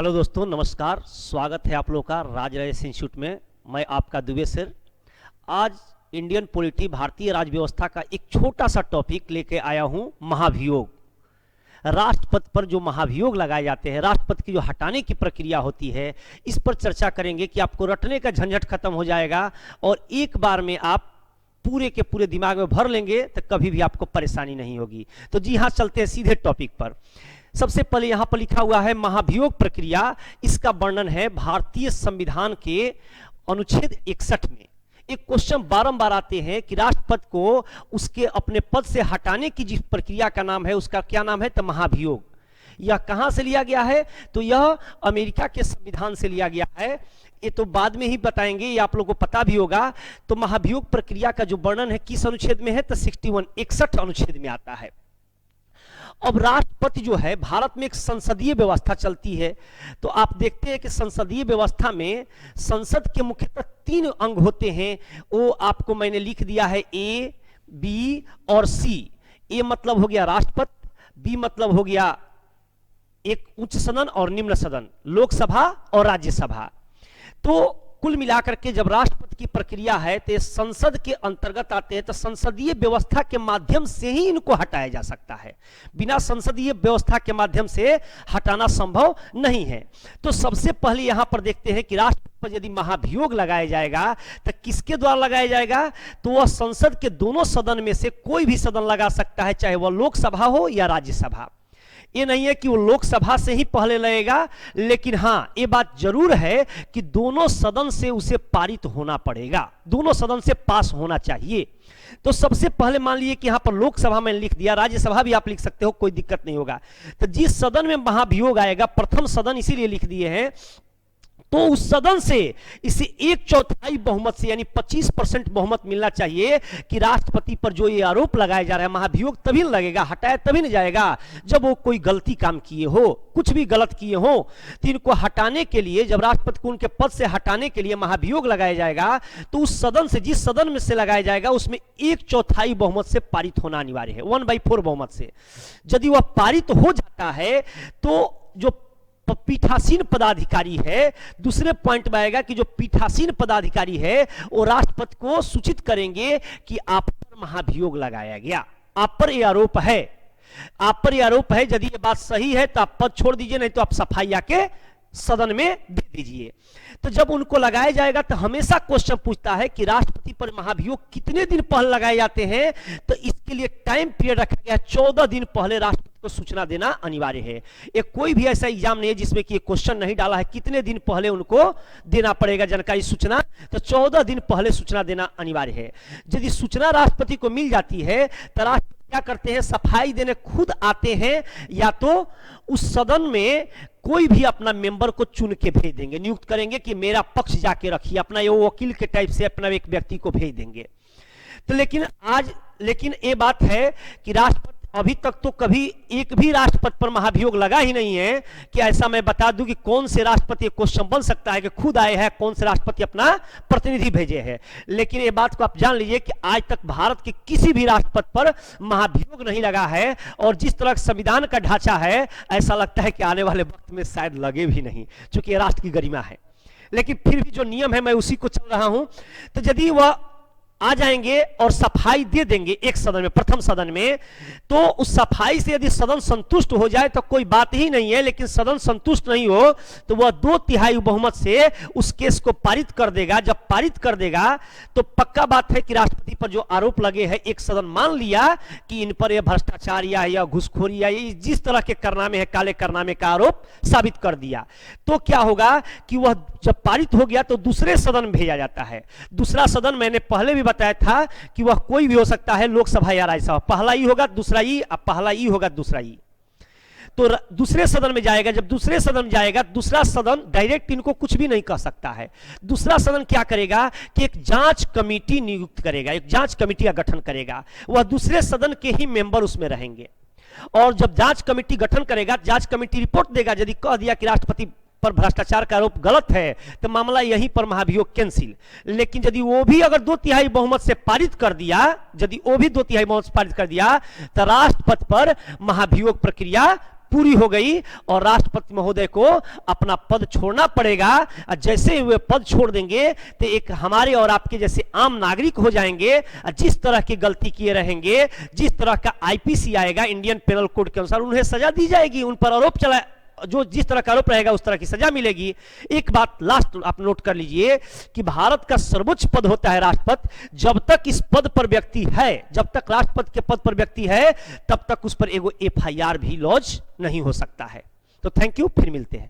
Hello दोस्तों, नमस्कार। स्वागत है आप लोग का राज राजेश इंस्टीट्यूट में। मैं आपका दुबे सर। आज इंडियन पॉलिटी, भारतीय राज व्यवस्था का एक छोटा सा टॉपिक लेके आया हूं, महाभियोग। राष्ट्रपति पर जो महाभियोग लगाए जाते हैं, राष्ट्रपति की जो हटाने की प्रक्रिया होती है, इस पर चर्चा करेंगे कि आपको रटने का झंझट खत्म हो जाएगा और एक बार में आप पूरे के पूरे दिमाग में भर लेंगे तो कभी भी आपको परेशानी नहीं होगी। तो जी हाँ, चलते हैं सीधे टॉपिक पर। सबसे पहले यहां पर लिखा हुआ है महाभियोग प्रक्रिया। इसका वर्णन है भारतीय संविधान के अनुच्छेद 61 में। एक क्वेश्चन बारंबार आते हैं कि राष्ट्रपति को उसके अपने पद से हटाने की जिस प्रक्रिया का नाम है, उसका क्या नाम है? तो महाभियोग। यह कहां से लिया गया है? तो यह अमेरिका के संविधान से लिया गया है। ये तो बाद में ही बताएंगे, ये आप लोगों को पता भी होगा। तो महाभियोग प्रक्रिया का जो वर्णन है किस अनुच्छेद में है? तो 61 अनुच्छेद में आता है। अब राष्ट्रपति जो है, भारत में एक संसदीय व्यवस्था चलती है। तो आप देखते हैं कि संसदीय व्यवस्था में संसद के मुख्यतः 3 अंग होते हैं। वो आपको मैंने लिख दिया है, ए, बी और सी। ए मतलब हो गया राष्ट्रपति, बी मतलब हो गया एक उच्च सदन और निम्न सदन, लोकसभा और राज्यसभा। तो कुल मिलाकर के जब राष्ट्रपति की प्रक्रिया है तो संसद के अंतर्गत आते हैं। तो संसदीय व्यवस्था के माध्यम से ही इनको हटाया जा सकता है, बिना संसदीय व्यवस्था के माध्यम से हटाना संभव नहीं है। तो सबसे पहले यहां पर देखते हैं कि राष्ट्रपति पर यदि महाभियोग लगाया जाएगा तो किसके द्वारा लगाया जाएगा? तो वह संसद के दोनों सदन में से कोई भी सदन लगा सकता है, चाहे वह लोकसभा हो या राज्यसभा। ये नहीं है कि वो लोकसभा से ही पहले लगेगा, लेकिन हां, ये बात जरूर है कि दोनों सदन से उसे पारित होना पड़ेगा, दोनों सदन से पास होना चाहिए। तो सबसे पहले मान लीजिए कि यहां पर लोकसभा में लिख दिया, राज्यसभा भी आप लिख सकते हो, कोई दिक्कत नहीं होगा। तो जिस सदन में महाभियोग आएगा, प्रथम सदन इसीलिए लिख दिए हैं, तो उस सदन से इसे 1/4 बहुमत से यानी 25% बहुमत मिलना चाहिए कि राष्ट्रपति पर जो ये आरोप लगाया जा रहा है, महाभियोग तभी लगेगा, हटाया तभी नहीं जाएगा जब वो कोई गलती काम किए हो, कुछ भी गलत किए हो। तो इनको हटाने के लिए, जब राष्ट्रपति को उनके पद से हटाने के लिए महाभियोग लगाया जाएगा, तो उस सदन से, जिस सदन में से लगाया जाएगा, उसमें 1/4 बहुमत से पारित होना अनिवार्य है, 1/4 बहुमत से। यदि वह पारित हो जाता है तो जो पीठासीन पदाधिकारी है, दूसरे पॉइंट में आएगा कि जो पीठासीन पदाधिकारी है वो राष्ट्रपति को सूचित करेंगे कि आप पर महाभियोग लगाया गया, आप पर यह आरोप है, आप पर यह आरोप है। यदि ये बात सही है तो आप पद छोड़ दीजिए, नहीं तो आप सफाई आके सदन में दे दीजिए। तो जब उनको लगाया जाएगा तो हमेशा क्वेश्चन पूछता है कि राष्ट्रपति पर महाभियोग कितने दिन पहले लगाए जाते हैं? तो इसके लिए टाइम पीरियड रखा गया, 14 दिन पहले राष्ट्रपति को सूचना देना अनिवार्य है। एक कोई भी ऐसा एग्जाम नहीं है जिसमें कि क्वेश्चन नहीं डाला है कितने दिन पहले उनको देना पड़ेगा जानकारी, सूचना। तो 14 दिन पहले सूचना देना अनिवार्य है। यदि सूचना राष्ट्रपति को मिल जाती है तो राष्ट्रपति क्या करते हैं? सफाई देने खुद आते हैं, या तो उस सदन में कोई भी अपना मेंबर को चुन के भेज देंगे, नियुक्त करेंगे कि मेरा पक्ष जाके रखिए, अपना ये वकील के टाइप से अपना एक व्यक्ति को भेज देंगे। तो लेकिन ये बात है कि राष्ट्रपति अभी तक तो कभी एक भी राष्ट्रपति पर महाभियोग लगा ही नहीं है। कि ऐसा मैं बता दूं कि कौन से राष्ट्रपति, क्वेश्चन बन सकता है कि खुद आए हैं, कौन से राष्ट्रपति अपना प्रतिनिधि भेजे हैं। लेकिन ये बात को आप जान लीजिए कि आज तक भारत के किसी भी राष्ट्रपति पर महाभियोग नहीं लगा है। और जिस तरह संविधान का ढांचा है, ऐसा लगता है कि आने वाले वक्त में शायद लगे भी नहीं, क्योंकि राष्ट्र की गरिमा है। लेकिन फिर भी जो नियम है मैं उसी को चल रहा हूं। तो यदि वह आ जाएंगे और सफाई दे देंगे एक सदन में, प्रथम सदन में, तो उस सफाई से यदि सदन संतुष्ट हो जाए तो कोई बात ही नहीं है। लेकिन सदन संतुष्ट नहीं हो तो वह 2/3 बहुमत से उस केस को पारित कर देगा। जब पारित कर देगा तो पक्का बात है कि राष्ट्रपति पर जो आरोप लगे हैं, एक सदन मान लिया कि इन पर यह भ्रष्टाचार या घूसखोरी या जिस तरह के कारनामे है, काले कारनामे का आरोप साबित कर दिया, तो क्या होगा कि वह जब पारित हो गया तो दूसरे सदन में भेजा जाता है। दूसरा सदन मैंने पहले भी बताया था कि वह कोई भी हो सकता है, लोकसभा या राज्यसभा। पहला ई होगा, दूसरा ई, अब पहला ई होगा, दूसरा ई। तो दूसरे सदन में जाएगा। जब दूसरे सदन में जाएगा, दूसरा सदन डायरेक्ट इनको कुछ भी नहीं कह सकता है। दूसरा सदन क्या करेगा कि एक जांच कमेटी नियुक्त करेगा, एक जांच कमेटी का गठन करेगा। वह दूसरे सदन के ही मेंबर उसमें रहेंगे। और जब जांच कमेटी गठन करेगा, जांच कमेटी रिपोर्ट देगा। यदि कह दिया कि राष्ट्रपति पर भ्रष्टाचार का आरोप गलत है तो मामला यहीं पर महाभियोग कैंसिल। लेकिन यदि वो भी अगर 2/3 बहुमत से पारित कर दिया, यदि वो भी 2/3 बहुमत से पारित कर दिया, तो राष्ट्रपति पर महाभियोग प्रक्रिया पूरी हो गई और राष्ट्रपति महोदय को अपना पद छोड़ना पड़ेगा। जैसे वे पद छोड़ देंगे तो एक हमारे और आपके जैसे आम नागरिक हो जाएंगे, जिस तरह की गलती किए रहेंगे, जिस तरह का आईपीसी आएगा इंडियन पेनल कोड के अनुसार उन्हें सजा दी जाएगी, उन पर आरोप चला, जो जिस तरह का आरोप रहेगा उस तरह की सजा मिलेगी। एक बात लास्ट आप नोट कर लीजिए कि भारत का सर्वोच्च पद होता है राष्ट्रपति। जब तक इस पद पर व्यक्ति है, जब तक राष्ट्रपति के पद पर व्यक्ति है, तब तक उस पर एगो एफआईआर भी लॉन्च नहीं हो सकता है। तो थैंक यू, फिर मिलते हैं।